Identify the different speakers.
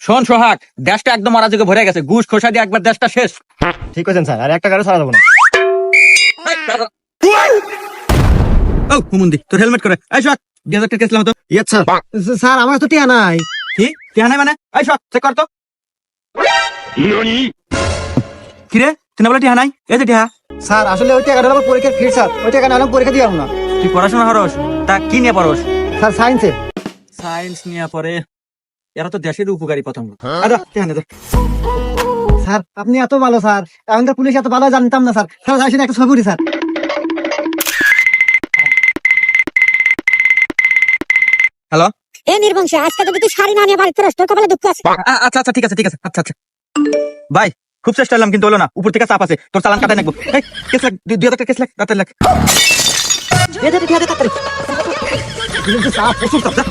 Speaker 1: শোন সোহাগ, দেশটা একদম অরাজকে ভরে গেছে, ঘুষ খোসা দিয়ে একবার দেশটা শেষ।
Speaker 2: ঠিক আছেন স্যার, আর একটা গাড়ি ছাড়া যাবো না।
Speaker 1: ও হুমুন্দি, তোর হেলমেট করে। এই সোহাগ, 2000 টাকা কেসলাম তো।
Speaker 2: Yes sir. স্যার আমার তো টিয়া নাই।
Speaker 1: কি টিহা নাই মানে? এই সোহাগ, চেক কর তো। কি রে, তুই না বলে টিহা নাই? এই যে টিহা।
Speaker 2: স্যার আসলে ওই টাকাটা আমার পরীক্ষার ফি স্যার, ওই টাকা না হলে পরীক্ষা দিয়ে না।
Speaker 1: তুই পড়াশোনা করস? তা কি নিয়ে পড়স?
Speaker 2: স্যার সায়েন্সে।
Speaker 1: সায়েন্স নিয়ে পড়ে। এরা তো দেশের উপকারী পতঙ্গ। আরে টিহা নে,
Speaker 2: স্যার আপনি এত ভালো স্যার, এখন তো পুলিশ এত ভালো জানতাম না স্যার। স্যার আসেন একটা ছবি উঠি স্যার।
Speaker 1: হ্যালো।
Speaker 3: এ নির্বংশে, আজকে যদি তুই শাড়ি না নিয়ে বাড়িতে ফেরস, তোর কপালে দুঃখ আছে।
Speaker 1: আচ্ছা আচ্ছা, ঠিক আছে ঠিক আছে, আচ্ছা আচ্ছা। ভাই খুব চেষ্টা করলাম কিন্তু হলো না, উপর থেকে চাপ আছে, তোর চালান কাটাই নেবো। এই কেস লাগ, 2000 টাকা কেস লাগ, রাতের লাগ।
Speaker 2: এ যদি ঠিক আছে তাড়াতাড়ি।
Speaker 1: প্রচুর চাপ, যা।